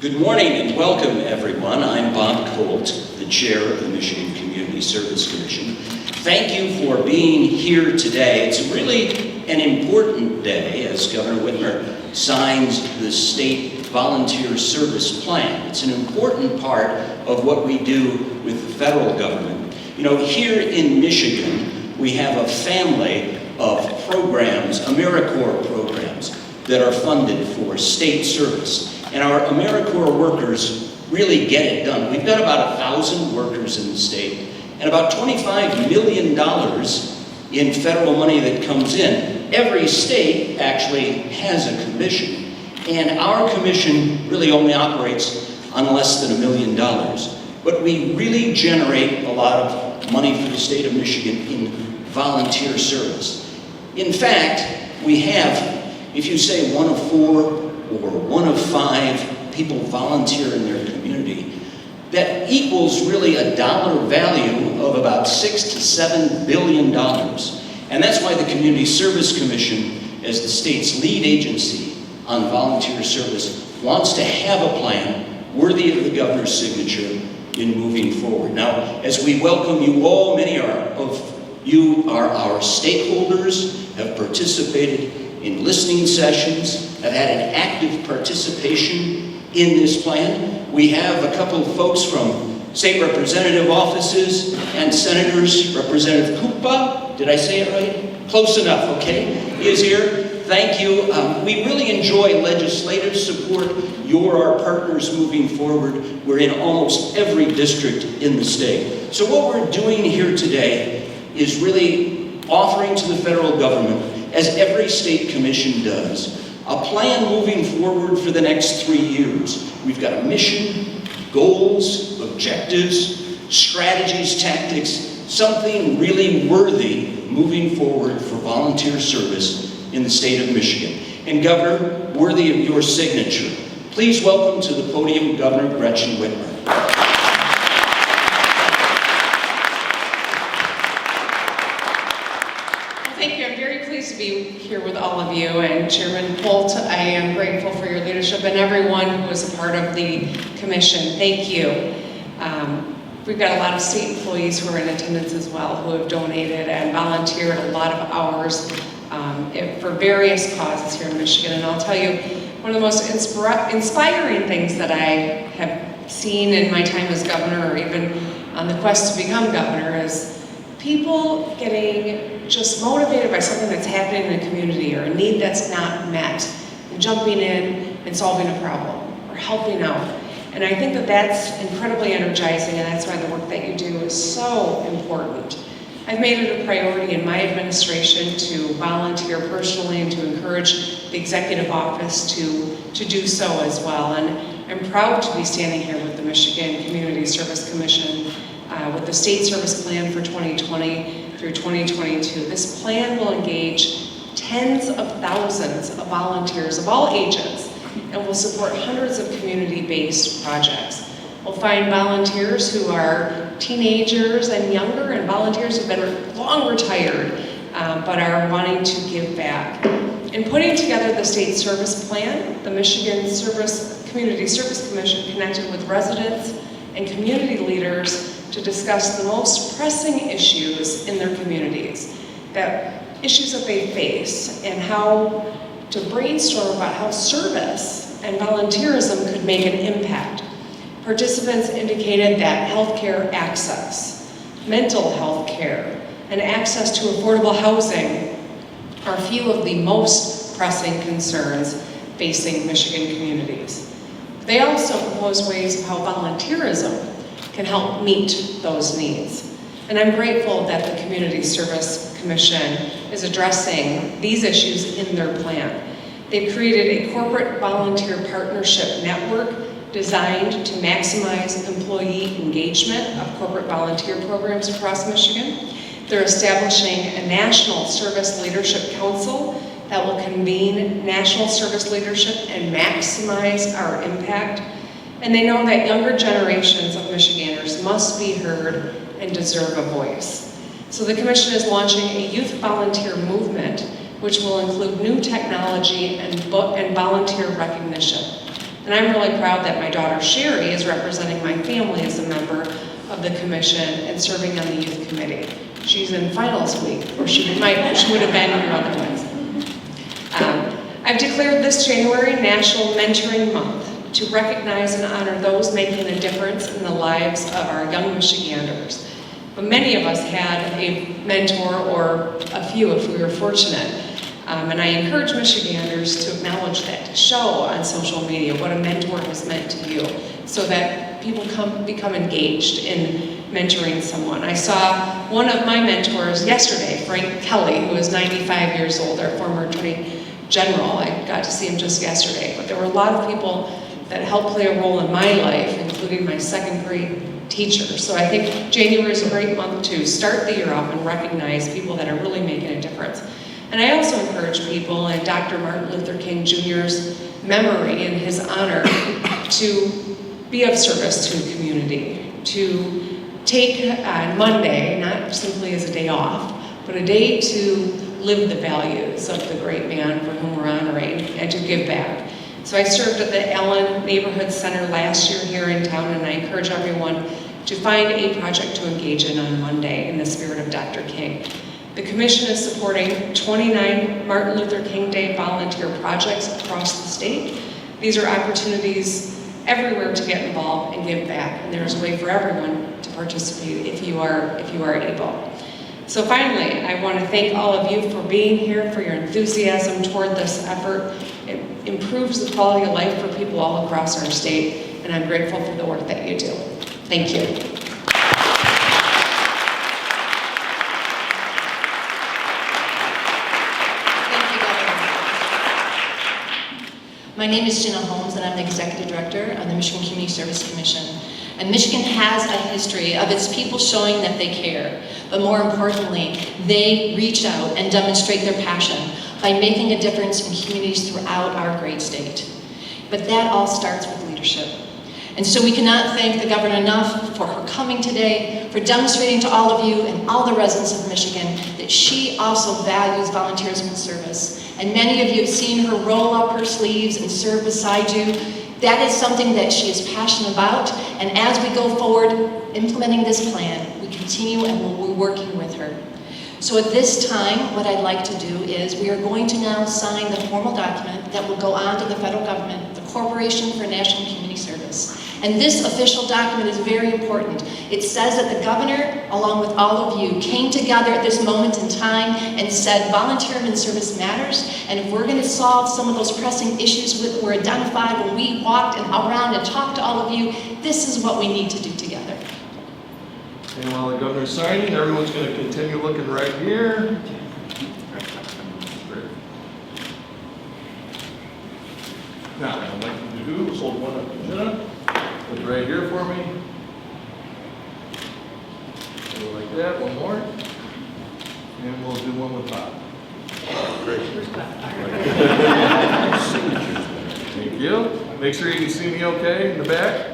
Good morning and welcome, everyone. I'm Bob Colt, the chair of the Michigan Community Service Commission. Thank you for being here today. It's really an important day as Governor Whitmer signs the state volunteer service plan. It's an important part of what we do with the federal government. You know, here in Michigan, we have a family of programs, AmeriCorps programs, that are funded for state service. And our AmeriCorps workers really get it done. We've got about 1,000 workers in the state, and about $25 million in federal money that comes in. Every state actually has a commission, and our commission really only operates on less than $1 million. But we really generate a lot of money for the state of Michigan in volunteer service. In fact, we have, if you say 1 of 4, or 1 of 5 people volunteer in their community, that equals really a dollar value of about $6 to $7 billion. And that's why the Community Service Commission, as the state's lead agency on volunteer service, wants to have a plan worthy of the governor's signature in moving forward. Now, as we welcome you all, many of you are our stakeholders, have participated in listening sessions, have had an active participation in this plan. We have a couple of folks from state representative offices and senators. Representative Koopa, did I say it right? Close enough, okay? He is here. Thank you. We really enjoy legislative support. You're our partners moving forward. We're in almost every district in the state. So what we're doing here today is really offering to the federal government, as every state commission does, a plan moving forward for the next 3 years. We've got a mission, goals, objectives, strategies, tactics, something really worthy moving forward for volunteer service in the state of Michigan. And Governor, worthy of your signature, please welcome to the podium Governor Gretchen Whitmer. Thank you. I'm very pleased to be here with all of you, and Chairman Holt, I am grateful for your leadership and everyone who was a part of the commission. Thank you. We've got a lot of state employees who are in attendance as well, who have donated and volunteered a lot of hours for various causes here in Michigan. And I'll tell you, one of the most inspiring things that I have seen in my time as governor, or even on the quest to become governor, is people getting just motivated by something that's happening in a community or a need that's not met, and jumping in and solving a problem or helping out. And I think that that's incredibly energizing, and that's why the work that you do is so important. I've made it a priority in my administration to volunteer personally and to encourage the executive office to do so as well. And I'm proud to be standing here with the Michigan Community Service Commission with the state service plan for 2020 through 2022. This plan will engage tens of thousands of volunteers of all ages and will support hundreds of community-based projects. We'll find volunteers who are teenagers and younger, and volunteers who've been long retired but are wanting to give back. In putting together the state service plan, the Michigan Community Service Commission connected with residents and community leaders to discuss the most pressing issues in their communities, issues that they face, and how to brainstorm about how service and volunteerism could make an impact. Participants indicated that healthcare access, mental health care, and access to affordable housing are a few of the most pressing concerns facing Michigan communities. They also propose ways of how volunteerism can help meet those needs. And I'm grateful that the Community Service Commission is addressing these issues in their plan. They've created a corporate volunteer partnership network designed to maximize employee engagement of corporate volunteer programs across Michigan. They're establishing a National Service Leadership Council that will convene national service leadership and maximize our impact. And they know that younger generations of Michiganders must be heard and deserve a voice. So the Commission is launching a youth volunteer movement, which will include new technology and volunteer recognition. And I'm really proud that my daughter Sherry is representing my family as a member of the commission and serving on the youth committee. She's in finals week, or she would have been here otherwise. I've declared this January National Mentoring Month to recognize and honor those making a difference in the lives of our young Michiganders. But many of us had a mentor, or a few if we were fortunate. And I encourage Michiganders to acknowledge that, to show on social media what a mentor has meant to you, so that people become engaged in mentoring someone. I saw one of my mentors yesterday, Frank Kelly, who is 95 years old, our former Attorney General. I got to see him just yesterday. But there were a lot of people that helped play a role in my life, including my second grade teacher. So I think January is a great month to start the year off and recognize people that are really making a difference. And I also encourage people in Dr. Martin Luther King Jr.'s memory and his honor to be of service to the community, to take on Monday, not simply as a day off, but a day to live the values of the great man for whom we're honoring, and to give back. So I served at the Allen Neighborhood Center last year here in town, and I encourage everyone to find a project to engage in on Monday in the spirit of Dr. King. The Commission is supporting 29 Martin Luther King Day volunteer projects across the state. These are opportunities everywhere to get involved and give back, and there's a way for everyone to participate if you are able. So finally, I want to thank all of you for being here, for your enthusiasm toward this effort. It improves the quality of life for people all across our state, and I'm grateful for the work that you do. Thank you. My name is Jenna Holmes, and I'm the Executive Director of the Michigan Community Service Commission. And Michigan has a history of its people showing that they care, but more importantly, they reach out and demonstrate their passion by making a difference in communities throughout our great state. But that all starts with leadership. And so we cannot thank the governor enough for her coming today, for demonstrating to all of you and all the residents of Michigan that she also values volunteerism and service. And many of you have seen her roll up her sleeves and serve beside you. That is something that she is passionate about. And as we go forward implementing this plan, we continue and we'll be working with her. So at this time, what I'd like to do is we are going to now sign the formal document that will go on to the federal government, the Corporation for National Community Service. And this official document is very important. It says that the governor, along with all of you, came together at this moment in time and said volunteerism and service matters, and if we're going to solve some of those pressing issues that were identified when we walked around and talked to all of you, this is what we need to do together. And while the governor's signing, everyone's going to continue looking right here. Now, what I'd like you to do is hold one up to Jenna. Look right here for me. Go like that, one more. And we'll do one with Bob. Great. Thank you. Make sure you can see me okay in the back.